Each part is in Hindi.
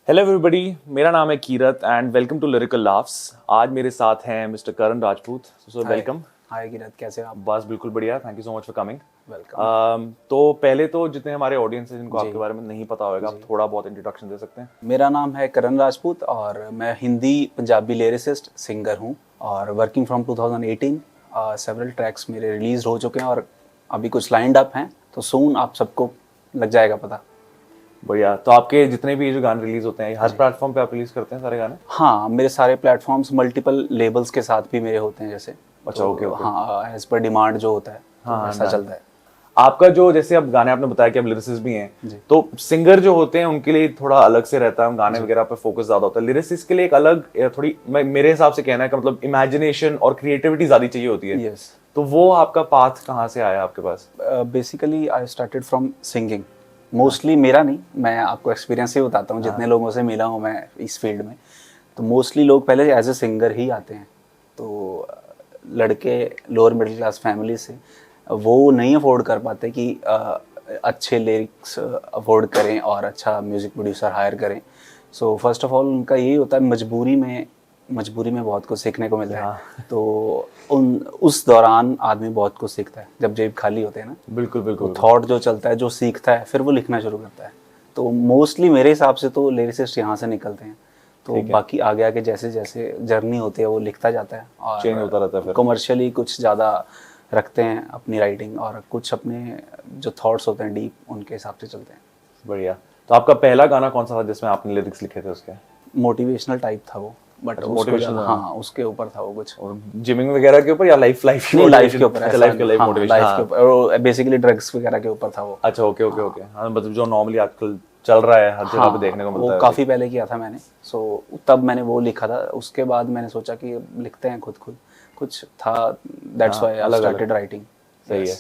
हेलो एवरीबॉडी, मेरा नाम है Kirat and welcome to lyrical laughs. आज मेरे साथ हैं mister Karan Rajput. So welcome. Hi Kirat, कैसे हैं आप? बस बिल्कुल बढ़िया, thank you so much for coming. Welcome. तो पहले तो जितने हमारे ऑडियंस हैं जिनको जी। आपके बारे में नहीं पता होगा, आप थोड़ा बहुत इंट्रोडक्शन दे सकते हैं? मेरा नाम है करण राजपूत और मैं हिंदी पंजाबी लिरिसिस्ट सिंगर हूँ और वर्किंग फ्रॉम 2018। सेवरल ट्रैक्स मेरे रिलीज हो चुके हैं और अभी कुछ लाइंड अप हैं, तो सून आप सबको लग जाएगा पता। बढ़िया। तो आपके जितने भी जो गाने रिलीज होते हैं हर प्लेटफॉर्म पे आप रिलीज करते हैं सारे गाने? हाँ, मेरे सारे प्लेटफॉर्म्स मल्टीपल लेबल्स के साथ भी मेरे होते हैं जैसे। अच्छा, ओके ओके। हाँ, एज पर डिमांड जो होता है तो ऐसा चलता है। आपका जो जैसे अब गाने आपने बताया कि आप लिरिसिस्ट भी हैं, तो सिंगर जो होते हैं उनके लिए थोड़ा अलग से रहता है, गाने वगैरह पे फोकस ज्यादा होता है। लिरिसिस्ट के लिए एक अलग थोड़ी मेरे हिसाब से कहना है कि मतलब इमेजिनेशन और क्रिएटिविटी ज्यादा चाहिए होती है। यस। तो वो आपका पाथ कहाँ से आया आपके पास? Basically I started from singing. Mostly मेरा नहीं, मैं आपको एक्सपीरियंस ही बताता हूँ, जितने लोगों से मिला हूँ मैं इस फील्ड में। तो मोस्टली लोग पहले एज ए सिंगर ही आते हैं। तो लड़के लोअर मिडिल क्लास फैमिली से वो नहीं अफोर्ड कर पाते कि अच्छे लिरिक्स अफोर्ड करें और अच्छा म्यूज़िक प्रोड्यूसर हायर करें। सो फर्स्ट ऑफ ऑल उनका यही होता है, मजबूरी में बहुत कुछ सीखने को मिलता है। तो उस दौरान आदमी बहुत कुछ सीखता है जब जेब खाली होते हैं ना। बिल्कुल बिल्कुल। थॉट जो चलता है, जो सीखता है, फिर वो लिखना शुरू करता है। तो मोस्टली मेरे हिसाब से तो लिरिसिस्ट यहाँ से निकलते हैं। तो बाकी आगे आगे जैसे जैसे जर्नी होती है वो लिखता जाता है और चेंज होता रहता है। फिर कमर्शियली कुछ ज़्यादा रखते हैं अपनी राइटिंग और कुछ अपने जो थॉट्स होते हैं डीप, उनके हिसाब से चलते हैं। बढ़िया। तो आपका पहला गाना कौन सा था जिसमें आपने लिरिक्स लिखे थे उसके? मोटिवेशनल टाइप था वो, बट मोटिवेशनल, हाँ, उसके ऊपर था वो कुछ। और जिमिंग वगैरह के ऊपर या लाइफ के ऊपर? अच्छा, लाइफ के ऊपर, और बेसिकली ड्रग्स वगैरह के ऊपर था वो। अच्छा, ओके ओके ओके। हाँ, मतलब जो नॉर्मली आजकल चल रहा है हर जगह पे देखने को मिलता है। वो काफ़ी पहले किया था मैंने। सो तब मैंने वो लिखा था। उसके बाद मैंने सोचा कि लिखते हैं खुद कुछ था, that's why I started writing. सही है।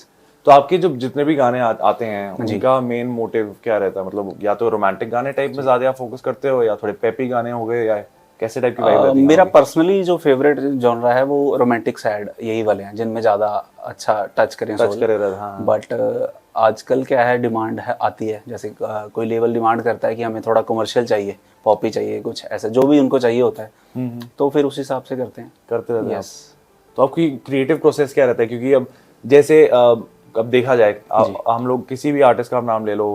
तो आपके जो जितने भी गाने आते हैं उनका मेन मोटिव क्या रहता है? मतलब या तो रोमांटिक गाने टाइप में ज्यादा फोकस करते हो या थोड़े पेपी गाने हो गए, या कैसे टाइप की वाइब रहती है? मेरा पर्सनली जो फेवरेट जॉनरा है वो रोमांटिक सैड यही वाले हैं, जिनमें ज़्यादा अच्छा टच करें। हाँ। बट आजकल क्या है, डिमांड है आती है, जैसे कोई लेवल डिमांड करता है कि हमें थोड़ा कमर्शियल चाहिए, पॉपी चाहिए, कुछ ऐसा जो भी उनको चाहिए होता है, तो फिर उस हिसाब से करते रहते हैं। तो आपकी क्रिएटिव प्रोसेस क्या रहता है? क्योंकि अब जैसे अब देखा जाए, हम लोग किसी भी आर्टिस्ट का नाम ले लो,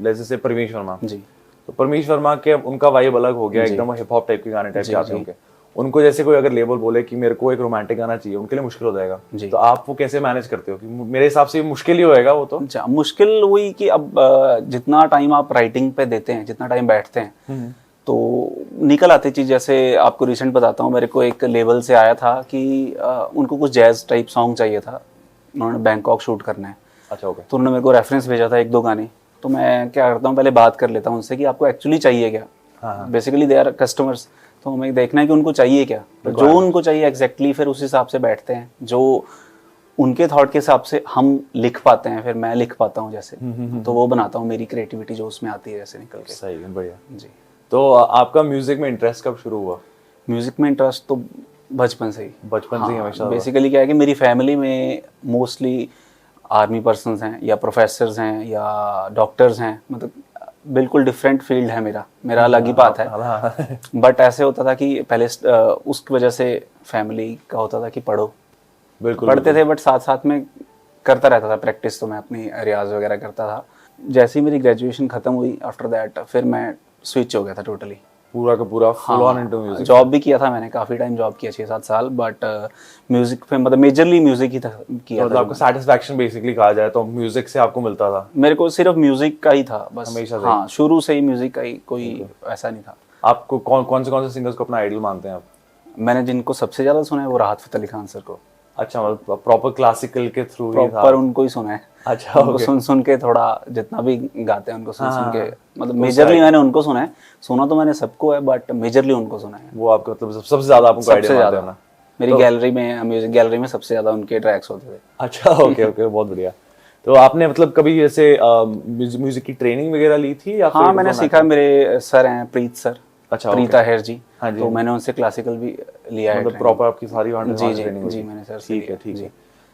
जैसे परमीश वर्मा जी। तो परमीश वर्मा के उनका वाइब अलग हो गया, एकदम हिप हॉप टाइप के गाने टाइप के आते हैं उनके। उनको जैसे कोई अगर लेबल बोले कि मेरे को एक रोमांटिक गाना चाहिए, उनके लिए मुश्किल हो जाएगा। तो आप वो कैसे मैनेज करते हो? कि मेरे हिसाब से मुश्किल ही होएगा वो तो। अच्छा, मुश्किल हुई कि अब जितना टाइम आप राइटिंग पे देते हैं, जितना टाइम बैठते हैं, तो निकल आती चीज़। जैसे आपको रिसेंट बताता हूँ, मेरे को एक लेबल से आया था कि उनको कुछ जैज टाइप सॉन्ग चाहिए था, उन्होंने बैंकॉक शूट करना है। अच्छा, ओके। तो उन्होंने मेरे को रेफरेंस भेजा था 1-2 गाने। तो मैं क्या करता हूँ, पहले बात कर लेता हूँ उनसे कि आपको एक्चुअली चाहिए क्या। बेसिकली दे आर कस्टमर्स, तो हमें देखना है कि उनको चाहिए क्या। तो जो उनको चाहिए एग्जैक्टली फिर उस हिसाब से बैठते हैं, जो उनके थॉट के हिसाब से हम लिख पाते हैं, फिर मैं लिख पाता हूँ जैसे। तो वो बनाता हूँ, मेरी क्रिएटिविटी जो उसमें आती है जैसे निकल के। सही है, बढ़िया जी। तो आपका म्यूजिक में इंटरेस्ट कब शुरू हुआ? म्यूजिक में इंटरेस्ट तो बचपन से ही। बचपन से ही हमेशा? बेसिकली क्या है कि मेरी फैमिली में मोस्टली आर्मी पर्सन्स हैं या प्रोफेसर्स हैं या डॉक्टर्स हैं, मतलब बिल्कुल डिफरेंट फील्ड है मेरा अलग ही बात है। बट ऐसे होता था कि पहले उसकी वजह से फैमिली का होता था कि पढ़ो, बिल्कुल पढ़ते थे, बट साथ साथ में करता रहता था प्रैक्टिस। तो मैं अपनी रियाज वगैरह करता था। जैसे ही मेरी ग्रेजुएशन खत्म हुई, आफ्टर दैट फिर मैं स्विच हो गया था टोटली, पूरा का पूरा full on into music. Job भी किया था मैंने, काफ़ी टाइम जॉब किया, 6-7 साल, बट म्यूजिक पे मतलब मेजरली म्यूजिक ही था किया। मतलब आपको सैटिस्फैक्शन बेसिकली कहा जाए तो म्यूजिक से आपको मिलता था? मेरे को सिर्फ म्यूजिक का ही था बस, हमेशा से? हाँ, शुरू से ही म्यूजिक का ही, कोई ऐसा नहीं था। आपको कौन से सिंगर्स को अपना आइडल मानते हैं आप? मैंने जिनको सबसे ज़्यादा सुना है वो राहत फ़तेह अली खान सर को। अच्छा, मतलब प्रॉपर क्लासिकल के थ्रू ही था? प्रॉपर उनको ही सुना है। अच्छा, उनको सुन के थोड़ा, जितना भी गाते हैं उनको सुन के, मतलब मेजरली मैंने उनको सुना है। सुना तो मैंने सबको है, बट मेजरली उनको सुना है। वो आपको मतलब सबसे ज्यादा आपको आइडिया मानते हैं ना? मेरी गैलरी में, म्यूजिक गैलरी में सबसे ज्यादा उनके ट्रैक्स होते थे। अच्छा, ओके ओके, बहुत बढ़िया। तो आपने मतलब कभी जैसे म्यूजिक की ट्रेनिंग वगैरह ली थी या? हाँ, मैंने सीखा। मेरे सर हैं प्रीत सर। अच्छा, प्रीता हेर जी। हाँ जी। तो मैंने उनसे क्लासिकल भी लिया है। मतलब प्रॉपर आपकी सारी जी, मैंने सर। ठीक है।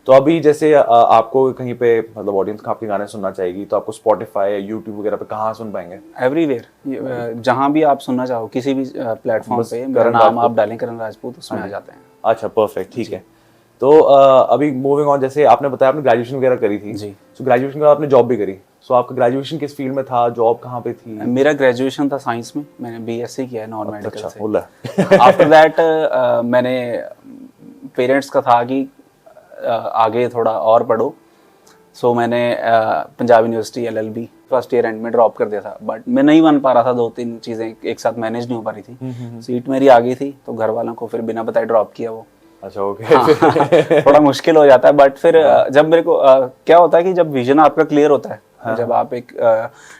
तो अभी जैसे आपको कहीं पे मतलब ऑडियंस आपके गाने सुनना चाहेगी तो आपको स्पॉटिफाई या यूट्यूब वगैरह पे कहाँ सुन पाएंगे? एवरीवेयर, जहाँ भी आप सुनना चाहो, किसी भी प्लेटफॉर्म पे मेरा नाम आप डालें करण राजपूत, उसमें आ जाते हैं। अच्छा, परफेक्ट, ठीक है। तो अभी मूविंग ऑन, जैसे आपने बताया आपने ग्रेजुएशन वगैरह करी थी जी। तो ग्रेजुएशन के बाद आपने जॉब भी करी, सो आपका ग्रेजुएशन किस फील्ड में था, जॉब कहाँ पे थी? मेरा ग्रेजुएशन था साइंस में, मैंने बीएससी किया है नॉन मेडिकल से। बोला आफ्टर दैट मैंने पेरेंट्स का था कि आगे थोड़ा और पढ़ो, सो मैंने Punjab university LLB first year and में ड्रॉप कर दिया था, बट मैं नहीं बन पा रहा था, 2-3 चीज़ें एक साथ मैनेज नहीं हो पा रही थी। सीट मेरी आ गई थी तो घर वालों को फिर बिना बताए ड्रॉप किया वो। अच्छा, ओके। हाँ, थोड़ा मुश्किल हो जाता है, बट फिर जब मेरे को क्या होता है कि जब विजन आपका क्लियर होता है, जब आप एक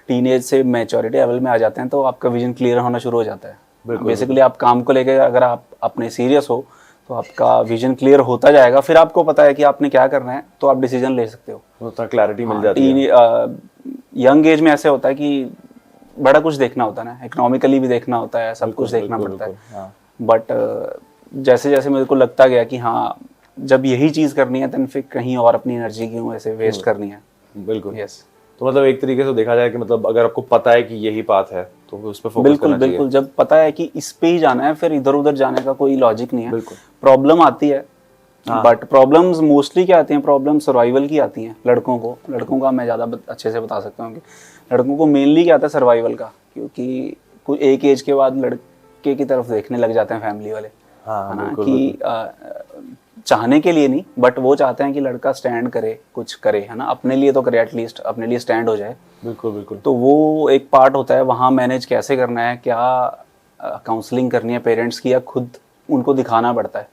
टीनेज से मैच्योरिटी लेवल में आ जाते हैं तो आपका विजन क्लियर होना शुरू हो जाता है। बेसिकली आप काम को लेकर अगर आप अपने सीरियस हो तो आपका विजन क्लियर होता जाएगा, फिर आपको पता है कि आपने क्या करना है तो आप डिसीजन ले सकते हो, तो क्लैरिटी मिल जाती है। यंग एज में ऐसे होता है कि बड़ा कुछ देखना होता है ना, इकोनॉमिकली भी देखना होता है, सब कुछ देखना पड़ता है। बट जैसे जैसे मेरे को लगता गया कि हाँ जब यही चीज़ करनी है तो फिर कहीं और अपनी एनर्जी क्यों ऐसे वेस्ट करनी है। बिल्कुल, यस। तो मतलब एक तरीके से देखा जाए कि मतलब अगर आपको पता है कि यही पाथ है तो उस पर फोकस बिल्कुल बिल्कुल, जब पता है कि इस पे ही जाना है फिर इधर उधर जाने का कोई लॉजिक नहीं है। प्रॉब्लम आती है, बट प्रॉब्लम्स मोस्टली क्या आती हैं, प्रॉब्लम सर्वाइवल की आती हैं लड़कों का मैं ज़्यादा अच्छे से बता सकता हूँ कि लड़कों को मेनली क्या आता है सर्वाइवल का, क्योंकि कोई एक एज के बाद लड़के की तरफ देखने लग जाते हैं फैमिली वाले, है ना, कि चाहने के लिए नहीं, बट वो चाहते हैं कि लड़का स्टैंड करे, कुछ करे, है ना, अपने लिए तो करे, एटलीस्ट अपने लिए स्टैंड हो जाए। बिल्कुल बिल्कुल। तो वो एक पार्ट होता है, वहाँ मैनेज कैसे करना है, क्या काउंसलिंग करनी है पेरेंट्स की, या खुद उनको दिखाना पड़ता है।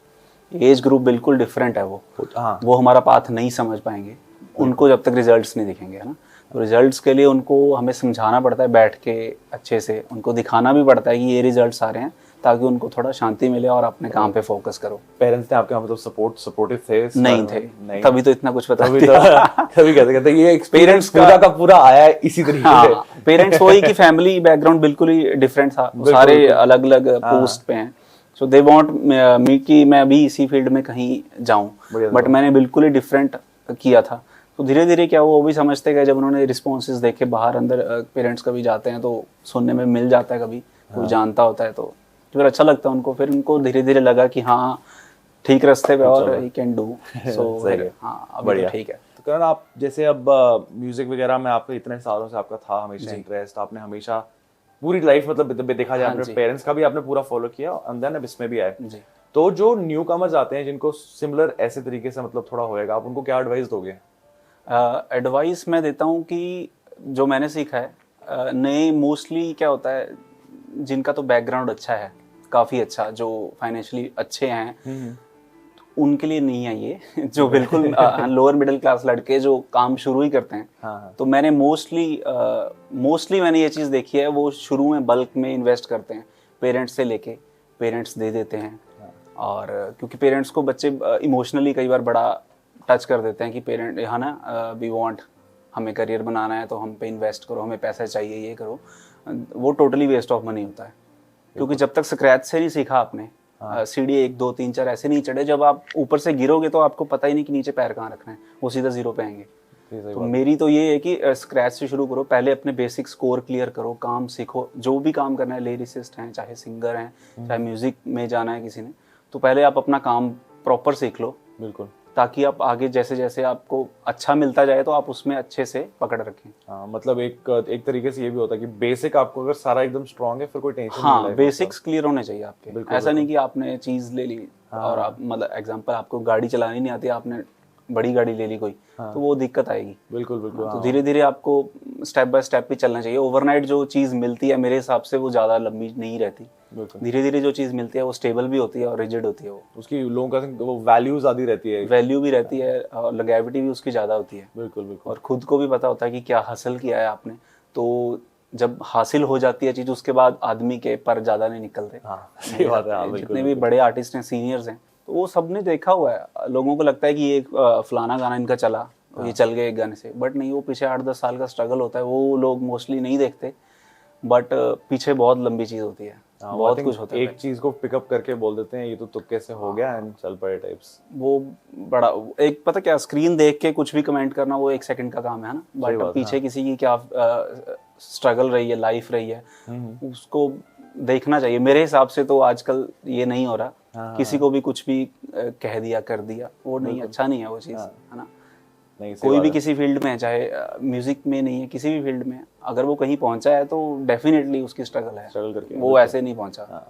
एज ग्रुप बिल्कुल डिफरेंट है वो हमारा पाथ नहीं समझ पाएंगे उनको जब तक रिजल्ट्स नहीं दिखेंगे, है ना। तो रिजल्ट्स के लिए उनको हमें समझाना पड़ता है बैठ के, अच्छे से उनको दिखाना भी पड़ता है कि ये रिजल्ट्स आ रहे हैं, ताकि उनको थोड़ा शांति मिले और अपने काम पे फोकस करो। पेरेंट्स ने आपके मतलब सपोर्टिव थे? नहीं थे, तभी तो इतना कुछ पता तभी कहते ये एक्सपीरियंस पूरा का पूरा आया है इसी तरीके से। पेरेंट्स वही कि फैमिली बैकग्राउंड बिल्कुल ही डिफरेंट था, सारे अलग अलग पोस्ट पे हैं, सो दे वांट मी कि मैं भी इसी फील्ड में कहीं जाऊं, बट मैंने बिल्कुल ही डिफरेंट किया था। तो धीरे धीरे क्या वो भी समझते गए, जब उन्होंने रिस्पॉन्सेज देखे बाहर अंदर, पेरेंट्स कभी जाते हैं तो सुनने में मिल जाता है, कभी कोई जानता होता है तो फिर अच्छा लगता है उनको, फिर उनको धीरे धीरे लगा कि हाँ ठीक रास्ते पे और ही कैन डू, सो हाँ अब बढ़िया ठीक है। तो करण, आप जैसे अब म्यूजिक वगैरह में आपको इतने सालों से आपका था हमेशा इंटरेस्ट, आपने हमेशा पूरी लाइफ मतलब देखा जाए अपने पेरेंट्स का भी आपने पूरा फॉलो किया, अंदर अब इसमें भी आए, तो जो न्यू कमर्स आते हैं जिनको सिमिलर ऐसे तरीके से मतलब थोड़ा होएगा, आप उनको क्या एडवाइस दोगे? एडवाइस मैं देता हूँ कि जो मैंने सीखा है, नए मोस्टली क्या होता है जिनका तो बैकग्राउंड अच्छा है, काफ़ी अच्छा, जो फाइनेंशियली अच्छे हैं, उनके लिए नहीं है ये जो बिल्कुल लोअर मिडिल क्लास लड़के जो काम शुरू ही करते हैं। तो मैंने मोस्टली मैंने ये चीज़ देखी है, वो शुरू में बल्क में इन्वेस्ट करते हैं, पेरेंट्स से लेके पेरेंट्स दे देते हैं, और क्योंकि पेरेंट्स को बच्चे इमोशनली कई बार बड़ा टच कर देते हैं कि पेरेंट है ना, वी वांट, हमें करियर बनाना है तो हम पे इन्वेस्ट करो, हमें पैसा चाहिए, ये करो, वो टोटली वेस्ट ऑफ मनी होता है, क्योंकि जब तक स्क्रैच से नहीं सीखा आपने, सीढ़ी 1 2 3 4 ऐसे नहीं चढ़े, जब आप ऊपर से गिरोगे तो आपको पता ही नहीं कि नीचे पैर कहाँ रखना है, वो सीधा जीरो पे आएंगे। तो मेरी तो ये है कि स्क्रैच से शुरू करो, पहले अपने बेसिक स्कोर क्लियर करो, काम सीखो, जो भी काम करना है, लिरिसिस्ट हैं चाहे सिंगर हैं चाहे म्यूजिक में जाना है किसी ने, तो पहले आप अपना काम प्रॉपर सीख लो, बिल्कुल, ताकि आप आगे जैसे जैसे आपको अच्छा मिलता जाए तो आप उसमें अच्छे से पकड़ रखें। हाँ, मतलब एक तरीके से ये भी होता है कि बेसिक आपको अगर सारा एकदम स्ट्रांग है फिर कोई टेंशन नहीं। हाँ, बेसिक्स क्लियर होने चाहिए आपके, ऐसा नहीं कि आपने चीज़ ले ली और आप मतलब एग्जांपल आपको गाड़ी चलानी नहीं आती, आपने बड़ी गाड़ी ले ली कोई, तो वो दिक्कत आएगी। बिल्कुल बिल्कुल। तो धीरे धीरे आपको स्टेप बाय स्टेप भी चलना चाहिए। ओवरनाइट जो चीज़ मिलती है मेरे हिसाब से वो ज़्यादा लंबी नहीं रहती, धीरे धीरे जो चीज़ मिलती है वो स्टेबल भी होती है और रिजिड होती है, वो उसकी लोगों का वो वैल्यू ज़्यादा रहती है, वैल्यू भी रहती है और लॉन्गेविटी भी उसकी ज़्यादा होती है। बिल्कुल बिल्कुल। और खुद को भी पता होता है कि क्या हासिल किया है आपने, तो जब हासिल हो जाती है चीज़ उसके बाद आदमी के पर ज़्यादा नहीं निकलते। हाँ, सही बात है। जितने भी बड़े आर्टिस्ट हैं, सीनियर्स हैं, तो वो सबने देखा हुआ है। लोगों को लगता है कि ये फलाना गाना इनका चला, ये चल गए एक गाने से, बट नहीं, वो पीछे 8-10 साल का स्ट्रगल होता है, वो लोग मोस्टली नहीं देखते, बट पीछे बहुत लंबी चीज़ होती है। बहुत कुछ होता है। एक चीज को पिकअप करके बोल देते हैं ये तो तुक्के से हो गया एंड चल पड़े टाइप्स। वो बड़ा एक पता क्या, स्क्रीन देख के कुछ भी कमेंट करना वो 1 सेकंड का काम है ना, बट पीछे किसी की क्या स्ट्रगल रही है, लाइफ रही है, उसको देखना चाहिए। मेरे हिसाब से तो आजकल ये नहीं हो रहा, किसी को भी कुछ भी कह दिया कर दिया, वो नहीं, अच्छा नहीं है वो चीज़, है ना। कोई भी किसी फील्ड में है, चाहे म्यूजिक में नहीं है, किसी भी फील्ड में अगर वो कहीं पहुंचा है तो डेफिनेटली उसकी स्ट्रगल है, स्ट्रगल करके वो ऐसे नहीं पहुंचा।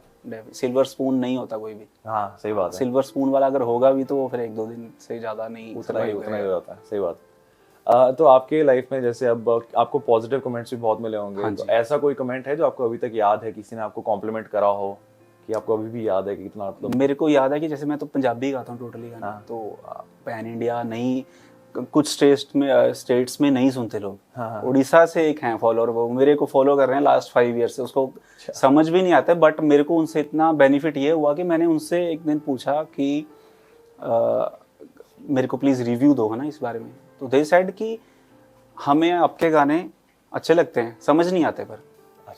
सिल्वर स्पून नहीं होता कोई भी। हाँ सही बात है। सिल्वर स्पून वाला अगर होगा भी तो वो फिर 1-2 दिन से ज्यादा नहीं, उतना ही होता है। सही बात। तो आपके लाइफ में जैसे अब आपको पॉजिटिव कमेंट्स भी बहुत मिले होंगे, तो ऐसा कोई कमेंट है जो आपको अभी तक याद है, किसी ने आपको कॉम्प्लीमेंट करा हो कि आपको अभी भी याद है कि कितना मतलब? मेरे को याद है कि जैसे मैं तो पंजाबी गाता हूँ टोटली गाना, तो पैन इंडिया नहीं, कुछ स्टेट्स में नहीं सुनते लोग। उड़ीसा से एक हैं फॉलोअर, वो मेरे को फॉलो कर रहे हैं लास्ट 5 ईयर से। उसको समझ भी नहीं आता, बट मेरे को उनसे इतना बेनिफिट ये हुआ कि मैंने उनसे एक दिन पूछा कि मेरे को प्लीज़ रिव्यू दो, है ना, इस बारे में। तो दे सेड कि हमें आपके गाने अच्छे लगते हैं, समझ नहीं आते पर।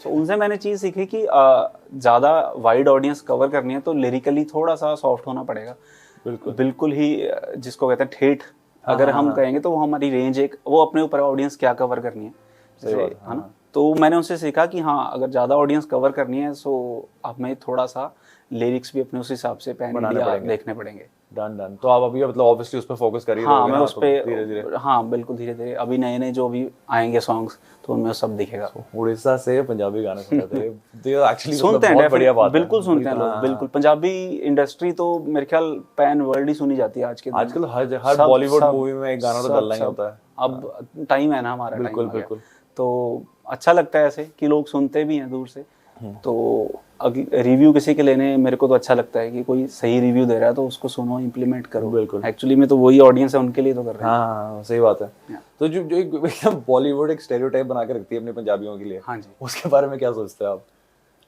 तो उनसे मैंने चीज़ सीखी कि ज़्यादा वाइड ऑडियंस कवर करनी है तो लिरिकली थोड़ा सा सॉफ्ट होना पड़ेगा। बिल्कुल ही जिसको कहते हैं ठेठ अगर हम कहेंगे तो वो हमारी रेंज एक, वो अपने ऊपर ऑडियंस क्या कवर करनी है, है ना। तो मैंने उनसे सीखा कि हाँ, अगर ज़्यादा ऑडियंस कवर करनी है तो हमें थोड़ा सा लिरिक्स भी अपने उस हिसाब से पैन इंडिया देखने पड़ेंगे। डन। तो आप अभी मतलब ऑब्वियसली उस पर फोकस करिए। हाँ, मैं उस पे धीरे-धीरे, हाँ बिल्कुल धीरे-धीरे, अभी नए जो भी आएंगे सॉन्ग्स तो उनमें सब दिखेगा। उड़ीसा से पंजाबी गाने सुनते हैं एक्चुअली, सुनते हैं, बहुत बढ़िया बात, बिल्कुल सुनते हैं लोग, बिल्कुल। पंजाबी इंडस्ट्री तो मेरे ख्याल पैन वर्ल्ड ही सुनी जाती है आजकल। हर बॉलीवुड मूवी में एक गाना तो डलना ही होता है। अब टाइम है ना हमारा, बिल्कुल। तो अच्छा लगता है ऐसे कि लोग सुनते भी हैं दूर से। तो रिव्यू किसी के लेने मेरे को तो अच्छा लगता है कि कोई सही रिव्यू दे रहा है तो उसको सुनो, इम्प्लीमेंट करो। बिल्कुल, एक्चुअली में तो वही ऑडियंस है, उनके लिए तो कर रहे हैं। हाँ सही बात है। तो जो एक बॉलीवुड एक स्टेरियोटाइप बना के रखती है अपने पंजाबियों के लिए, हाँ जी, उसके बारे में क्या सोचते हैं आप?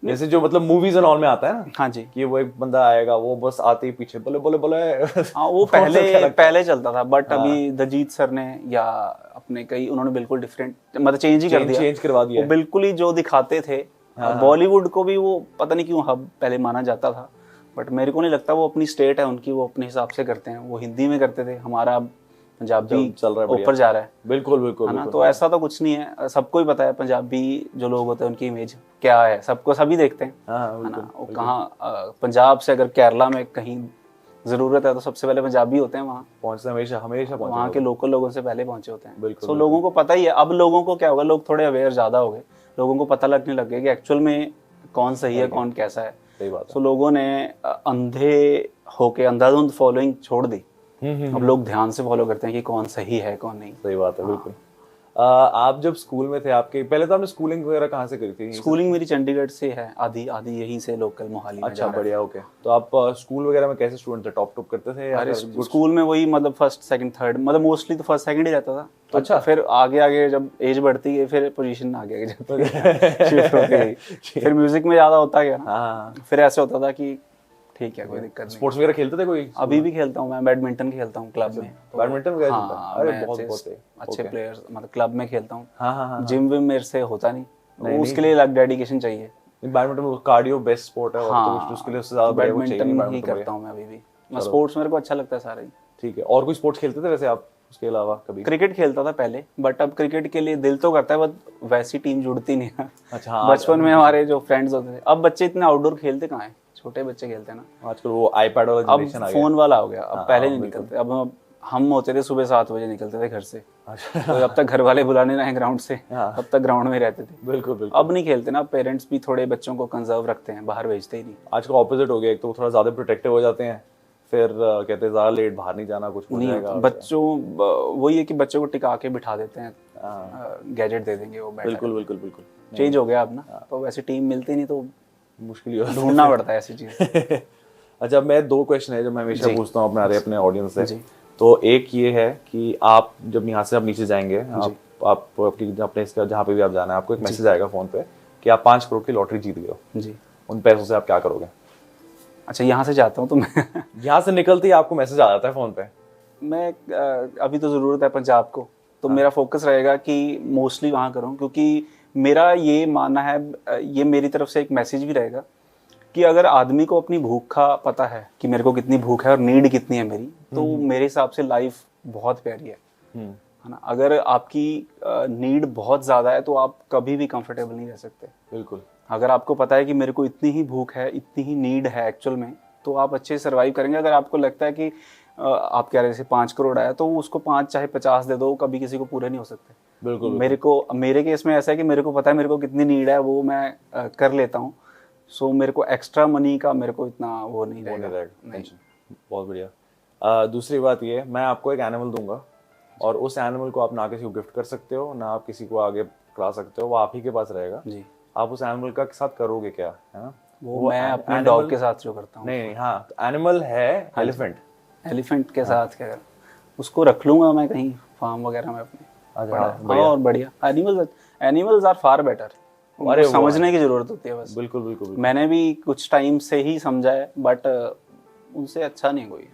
जैसे जो मतलब मूवीज एंड ऑल में आता है ना, हाँ जी, कि वो एक बंदा आएगा, वो बस आते ही पीछे बोले हाँ, वो पहले चलता था, बट अभी दलजीत सर ने या अपने कई, उन्होंने बिल्कुल डिफरेंट मतलब चेंज करवा दिया। वो बिल्कुल ही जो दिखाते थे बॉलीवुड को भी, वो पता नहीं क्यों हब पहले माना जाता था, बट मेरे को नहीं लगता। वो अपनी स्टेट है उनकी, वो अपने हिसाब से करते हैं। वो हिंदी में करते थे, हमारा पंजाबी चल रहा है, ऊपर जा रहा है। बिल्कुल है ना। तो ऐसा तो कुछ नहीं है, सबको ही पता है पंजाबी जो लोग होते हैं उनकी इमेज क्या है, सबको सभी देखते हैं, है ना। वो कहाँ पंजाब से अगर केरला में कहीं जरूरत है तो सबसे पहले पंजाबी होते हैं वहाँ पहुंचते, हमेशा वहाँ के लोकल लोगों से पहले पहुंचे होते हैं। तो लोगों को पता ही है। अब लोगों को क्या होगा, लोग थोड़े अवेयर ज्यादा हो गए, लोगों को पता लगने लग गया कि एक्चुअल में कौन सही है, कौन कैसा है। सही बात है। तो लोगों ने अंधे होके अंधाधुंध फॉलोइंग छोड़ दी। अब लोग ध्यान से फॉलो करते हैं कि कौन सही है कौन नहीं। सही बात है, बिल्कुल। आप जब स्कूल में थे, आपके पहले तो आपने स्कूलिंग वगैरह कहाँ से करी थी? स्कूलिंग मेरी चंडीगढ़ से है, आधी यहीं से लोकल मोहाली में। अच्छा, बढ़िया, ओके। तो आप स्कूल वगैरह में कैसे स्टूडेंट थे? टॉप करते थे? अरे स्कूल में वही मतलब फर्स्ट सेकंड थर्ड, मतलब मोस्टली तो फर्स्ट सेकंड ही रहता था। तो अच्छा, फिर आगे जब एज बढ़ती गई फिर पोजीशन आगे शिफ्ट होती गई। फिर म्यूजिक में ज्यादा होता गया ना, फिर ऐसे होता था कि ठीक है, कोई दिक्कत नहीं। स्पोर्ट्स वगैरह खेलते थे कोई? अभी भी खेलता हूँ मैं, बैडमिंटन खेलता हूँ क्लब में। बैडमिंटन वगैरह खेलता हाँ, अरे बहुत अच्छे प्लेयर्स, मतलब क्लब में खेलता हूँ। हाँ। जिम विम मेरे से होता नहीं, उसके लिए अलग डेडिकेशन चाहिए। बैडमिंटन कार्डियो बेस्ट स्पोर्ट है, और उसके लिए उससे ज्यादा बैडमिंटन ही करता हूँ मैं अभी भी। स्पोर्ट्स मेरे को अच्छा लगता है सारा ही। ठीक है। और कोई स्पोर्ट्स खेलते थे वैसे आप उसके अलावा कभी? क्रिकेट खेलता था पहले, बट अब क्रिकेट के लिए दिल तो करता है, बट वैसी टीम जुड़ती नहीं है। अच्छा, बचपन में हमारे जो फ्रेंड्स होते थे, अब बच्चे इतने आउटडोर खेलते कहाँ हैं, छोटे बच्चे खेलते हैं ना आजकल। वो आईपैड वाला जनरेशन आ गया, फोन वाला हो गया। अब पहले नहीं निकलते, अब हम होते थे सुबह 7 बजे निकलते थे घर से। तो जब तक घर वाले बुलाने ना है ग्राउंड से, तब तक ग्राउंड में रहते थे। बिल्कुल। अब नहीं खेलते ना, पेरेंट्स भी थोड़े बच्चों को कंजर्व रखते हैं, बाहर भेजते ही नहीं। आज का ऑपोजिट हो गया, एक तो थोड़ा ज्यादा प्रोटेक्टिव हो जाते हैं, फिर कहते हैं ज्यादा लेट बाहर नहीं जाना, कुछ नहीं जाएगा। बच्चों वही है कि बच्चों को टिका के बिठा देते हैं, गैजेट दे देंगे वो। बिल्कुल चेंज हो गया अब ना, तो वैसे टीम मिलती नहीं तो मुश्किल ही ढूंढना पड़ता है ऐसी चीज। अच्छा, मैं 2 क्वेश्चन है जो मैं हमेशा पूछता हूँ अपने ऑडियंस से। तो एक ये है कि आप जब यहाँ से आप नीचे जाएंगे, आप अपने जहाँ पे भी आप जाना है, आपको एक मैसेज आएगा फोन पे कि आप 5 करोड़ की लॉटरी जीत गए हो जी। उन पैसों से आप क्या करोगे? अच्छा, यहाँ से जाता हूँ तो मैं यहाँ से निकलते ही आपको मैसेज आ जाता है फोन पे। मैं अभी तो ज़रूरत है पंजाब को, तो मेरा फोकस रहेगा कि मोस्टली वहाँ करूँ, क्योंकि मेरा ये मानना है, ये मेरी तरफ से एक मैसेज भी रहेगा कि अगर आदमी को अपनी भूख का पता है कि मेरे को कितनी भूख है और नीड कितनी है मेरी, तो मेरे हिसाब से लाइफ बहुत प्यारी है ना। अगर आपकी नीड बहुत ज़्यादा है तो आप कभी भी कंफर्टेबल नहीं रह सकते। बिल्कुल। अगर आपको पता है कि मेरे को इतनी ही भूख है, इतनी ही नीड है एक्चुअल में, तो आप अच्छे से सर्वाइव करेंगे। अगर आपको लगता है कि आप कह रहे थे 5 करोड़ आया, तो उसको 5 चाहे 50 दे दो, कभी किसी को पूरे नहीं हो सकते। बिल्कुल। मेरे केस में ऐसा है कि मेरे को पता है मेरे को कितनी नीड है, वो मैं कर लेता हूँ। सो मेरे को एक्स्ट्रा मनी का मेरे को इतना वो नहीं रहेगा। बहुत बढ़िया। दूसरी बात ये, मैं आपको एक एनिमल दूंगा और उस एनिमल को आप ना किसी को गिफ्ट कर सकते हो, ना आप किसी को आगे खिला सकते हो, वो आप ही के पास रहेगा जी। आप उस एनिमल का साथ करोगे क्या, है ना? वो मैं अपने डॉग के साथ जो करता हूँ। नहीं, हाँ, एनिमल है एलिफेंट। एलिफेंट के साथ क्या कर, उसको रख लूंगा मैं कहीं फार्म वगैरह में अपने। और बढ़िया एनिमल्स आर फार बेटर। अरे समझने की जरूरत होती है बस। बिल्कुल बिल्कुल। मैंने भी कुछ टाइम से ही समझा है, बट उनसे अच्छा नहीं कोई।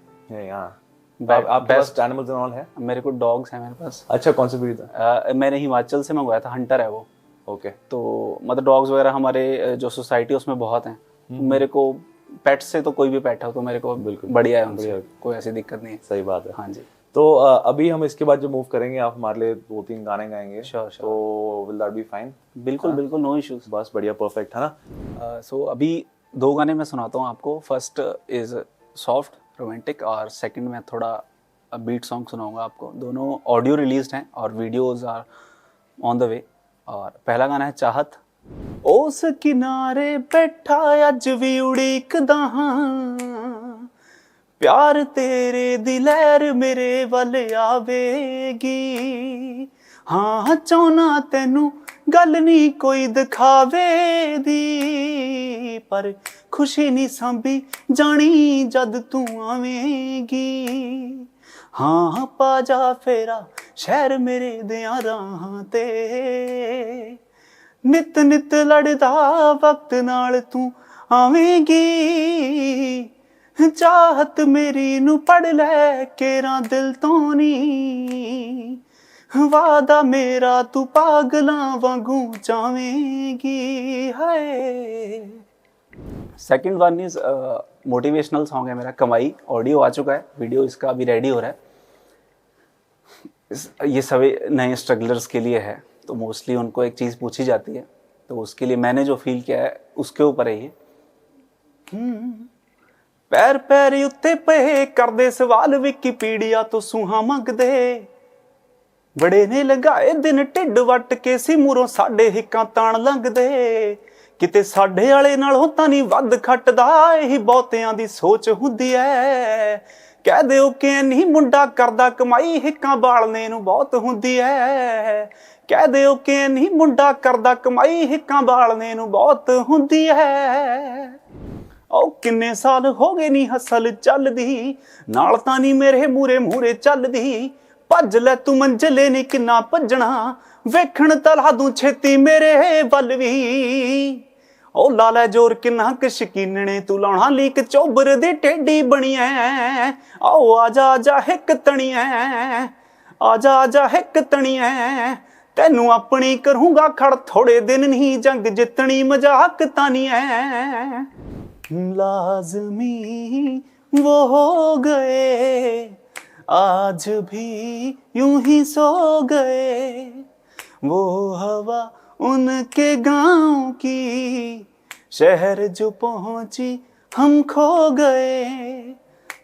आप बेस्ट एनिमल्स एंड ऑल है? मेरे को डॉग्स हैं मेरे पास। अच्छा, कौन सी ब्रीड है? मैंने हिमाचल से मंगवाया था, हंटर है वो। ओके। तो मतलब डॉग्स वगैरह हमारे जो सोसाइटी उसमें बहुत हैं। मेरे को पेट से तो कोई भी पेट है तो मेरे को बिल्कुल बढ़िया है, उनसे कोई ऐसी दिक्कत नहीं है। सही बात है। हाँ जी। तो अभी हम इसके बाद जो मूव करेंगे, आप हमारे लिए 2-3 गाने गाएंगे। श्योर। तो विल दैट बी फाइन? बिल्कुल बिल्कुल, नो इश्यूज। बस बढ़िया, परफेक्ट है ना। सो अभी 2 गाने मैं सुनाता हूँ आपको। फर्स्ट इज सॉफ्ट रोमांटिक और सेकंड में थोड़ा बीट सॉन्ग सुनाऊंगा आपको। दोनों ऑडियो रिलीज्ड हैं और videos are on the way. और पहला गाना है चाहत। उस किनारे बैठा अज भी उड़ीकदा हां, प्यार तेरे दी लहर मेरे वल आवेगी। हाँ चाहना तेनू गल नहीं कोई दिखावे दी, पर खुशी नहीं सांभी जानी जद तू आवेगी। हाँ पा जा फेरा शहर मेरे दियां राहां ते, नित नित लड़दा वक्त नाल तू आवेगी। चाहत मेरी नू पढ़ लै केरा दिल तो नी, वादा मेरा तू पागलां वांगू जावेगी। Hi. Second one is motivational song है मेरा, कमाई। ऑडियो आ चुका है, वीडियो इसका अभी रेडी हो रहा है। ये सभी नए स्ट्रगलर्स के लिए है, तो मोस्टली उनको एक चीज़ पूछी जाती है, तो उसके लिए मैंने जो फील किया है उसके ऊपर है ये। पैर पैर उत्ते पे करदे सवाल विकीपीडिया तो सूहा मंगदे, बड़े ने लगाए दिन ढिड वट के सिमूरों साडे हिक्कां ताण लंघदे। किते साडे वाले नालों तां नहीं वध खटदा, यही बहुतियां दी सोच हुंदी है। कह दिओ कि नहीं मुंडा करदा कमाई, हिक्कां बालने नूं बहुत हुंदी है। कह दिओ कि नहीं मुंडा करदा कमाई, हिक्कां बालने नूं बहुत हुंदी है। ओ किन्ने साल हो गए नी हसल चलदी, नाल तां नी मेरे मूरे मूरे चलदी। भज लै तू मंजले नी किन्ना भजना, वेखण तला दूं छेती मेरे वल वी। ओ ला लै जोर किन्ना क शकीनने तू लाउणा लीक चोबर दी टेडी बणीऐ। आओ आजा आजा हिक तणीऐ, आजा आजा हिक तणीऐ। तेनू अपनी करूंगा खड़, थोड़े दिन नहीं जंग जितनी मजाक तानी है। लाजमी वो हो गए आज भी यूं ही सो गए, वो हवा उनके गांव की, शहर जो पहुंची हम खो गए।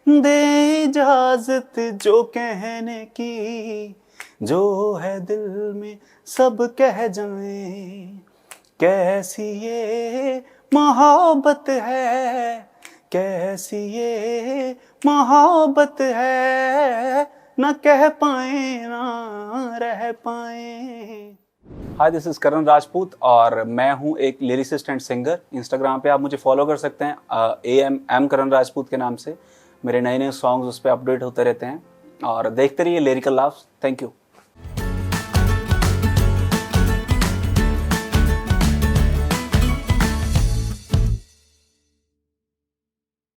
दे इजाजत जो कहने की, जो है दिल में सब कह जाए। कैसी ये मोहब्बत है, कैसी ये मोहब्बत है, ना कह पाए ना रह पाए। हाय, दिस इज करण राजपूत और मैं हूँ एक लिरिसिस्ट एंड सिंगर। इंस्टाग्राम पे आप मुझे फॉलो कर सकते हैं AM करण राजपूत के नाम से। मेरे नए नए सॉन्ग्स उस पर अपडेट होते रहते हैं और देखते रहिए लिरिकल लाफ्स। Thank you.